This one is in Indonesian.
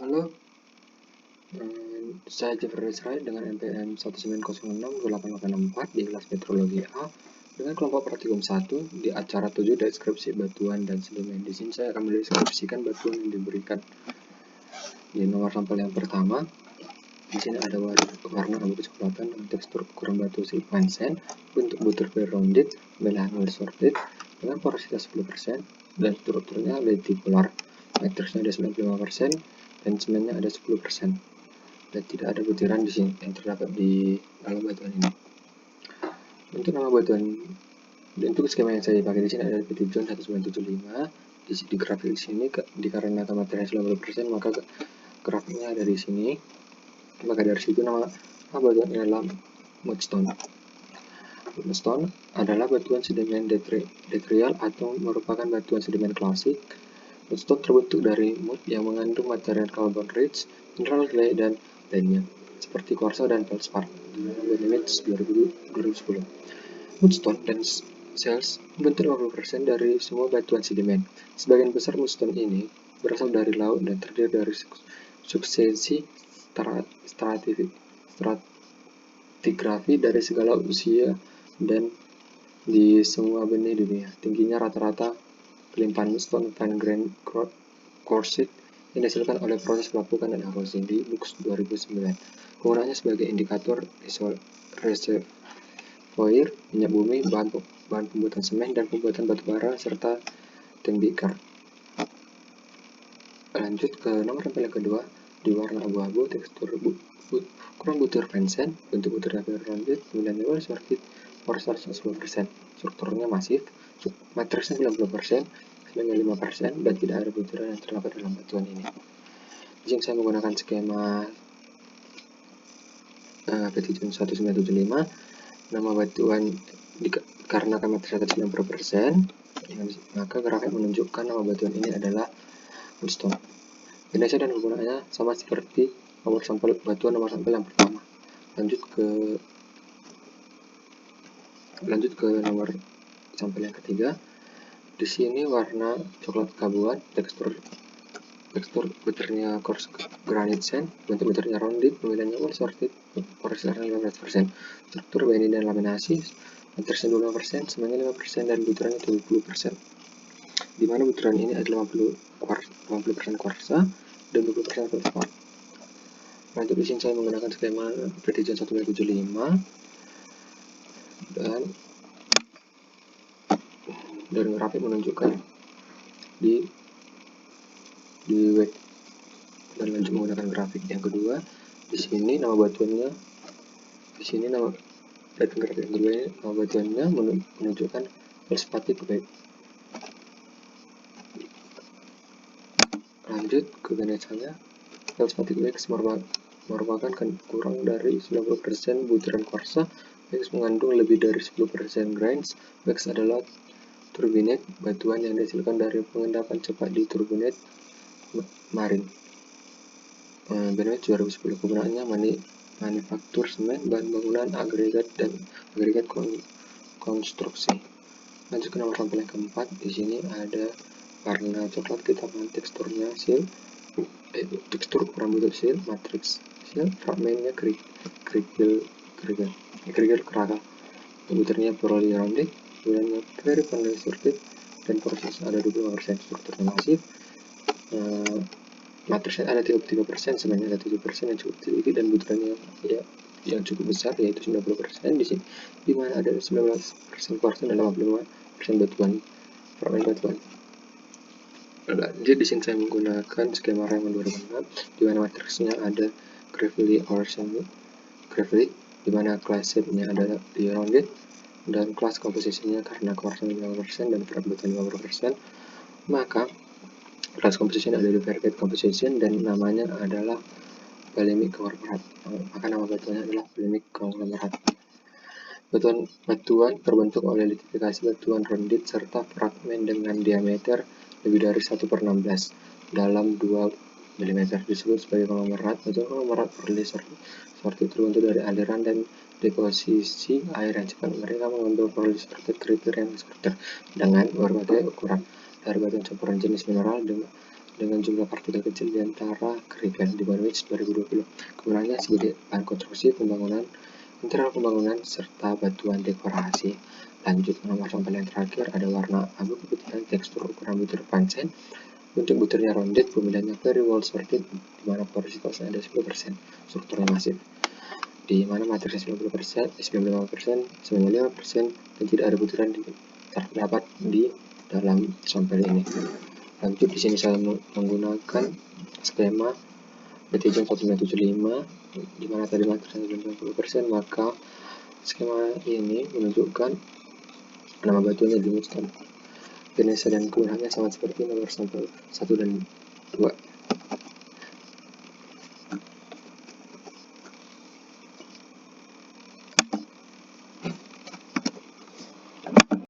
Halo, saya Jeffrey Rai dengan NPM 1906884 di kelas Metrologi A dengan kelompok praktikum 1 di acara 7 deskripsi batuan dan sedimen. Di sini saya akan mendeskripsikan batuan yang diberikan. Di nomor sampel yang pertama, di sini ada warna abu kecoklatan dengan tekstur ukuran batu fine sand, bentuk butir rounded, pemilihan well sorted dengan porositas 10% dan strukturnya lenticular. Matriksnya ada 95% dan semennya ada 10%. Dan tidak ada butiran di sini yang terdapat di dalam batuan ini. Untuk nama batuan, untuk skema yang saya pakai di sini ada PT John 1975. Di grafik di sini dikarenakan materialnya 90%, maka grafiknya ada di sini. Maka dari situ nama batuan ini adalah mudstone. Mudstone adalah batuan sedimen detrial atau merupakan batuan sedimen klasik. Mudstone terbentuk dari mud yang mengandung material carbon rich, mineral clay, dan lainnya, seperti kuarsa dan feldspar. Image 2010. Mudstone dan shales membentuk 50% dari semua batuan sedimen. Sebagian besar mudstone ini berasal dari laut dan terdiri dari suksesi stratigrafi dari segala usia dan di semua benih dunia. Tingginya rata-rata pelimpahan mudstone fine grain quartzite yang dihasilkan oleh proses pelapukan dan erosi di Books 2009. Penggunaannya sebagai indikator reservoir minyak bumi, bahan pembuatan semen dan pembuatan batu bara serta tembikar. Lanjut ke nomor sampel yang kedua, di warna abu-abu, tekstur ukuran butir fine sand, bentuk butirnya rounded, pemilihan well sorted, porositas 10%, strukturnya masif, matriksnya 90%, semennya 5%, dan tidak ada butiran yang terdapat dalam batuan ini. Di sini saya menggunakan skema PT John 1975. Nama batuan karena matriksnya 90%, maka grafik menunjukkan nama batuan ini adalah mudstone. Jenisnya dan penggunaannya sama seperti batuan nomor sampel yang pertama. Lanjut ke nomor sampel yang ketiga. Di sini warna coklat keabuan, tekstur butirnya coarse granite sand, bentuk butirnya rounded, pemilihannya well sorted, porositasnya 15%, struktur beni dan laminasi, matriksnya 25%, semennya 5%, dan butirannya 70%. Di mana butiran ini adalah 50% kuarsa dan 20% feldspar. Lanjut di sini saya menggunakan skema PT John 1975 dan grafik menunjukkan di web. Dan lanjut menggunakan grafik yang kedua. Di sini nama batuannya, di sini nama grafik yang kedua ini nama batuannya menunjukkan feldspathic wave. Lanjut ke jenisnya, feldspathic wax merupakan kurang dari 90% butiran kuarsa. Wax mengandung lebih dari 10% grains. Wax adalah turbinate batuan yang dihasilkan dari pengendapan cepat di turbinate marine. Benefit 2010. Penggunaannya manufaktur semen, bahan bangunan, agregat konstruksi. Lanjut ke nomor sampel yang keempat. Di sini ada warna coklat kehitaman, teksturnya seal, tekstur ukuran butir seal, matriks seal, fragmennya kerikil keraka, butirnya poorly rounded, bulannya very finely sorted, dan proses ada 25%, strukturnya masif, matriksnya ada 33%, semennya ada 7% yang cukup tinggi, dan butirannya yang cukup besar yaitu 90%. Di sini di mana ada 19% kuarsa dan 85% batuan, fragmen batuan. Lanjut di sini saya menggunakan skema Raymond 2006 di mana matriksnya ada gravelly or semi-gravelly, di mana class shape-nya ada di rounded, dan kelas komposisinya karena kuarsa 50% dan fragmen batuan 50%, maka kelas composition ada di Verget composition dan namanya adalah Balemic conglomerate. Maka nama batuannya adalah Balemic conglomerate. Batuan terbentuk oleh litifikasi batuan rounded serta fragmen dengan diameter lebih dari 1/16 dalam 2 mm disebut sebagai konglomerat. Batuan konglomerat poorly sorted terbentuk dari aliran dan deposisi air yang cepat. Mereka mengambil poorly sorted kriteria sorter dengan berbagai ukuran, dari batuan campuran jenis mineral dengan jumlah partikel kecil di antara kerikil di Bonwich 2020. Kegunaannya sebagai bahan konstruksi pembangunan, interior pembangunan, serta batuan dekorasi. Lanjut nomor sampel yang terakhir, ada warna abu keputihan, tekstur ukuran butir pancen. Bentuk butirnya rounded, pemilihannya very well sorted, di mana porositasnya ada 10%, strukturnya masif. Di mana materinya 90%, 95%, 95%, dan tidak ada butiran terdapat di dalam sampel ini. Lanjut, di sini saya menggunakan skema BTJ 4975, di mana tadi materinya 90%, maka skema ini menunjukkan nama batuannya di Mustan. Jenis dan kegunaannya sama seperti nomor sampel 1 dan 2.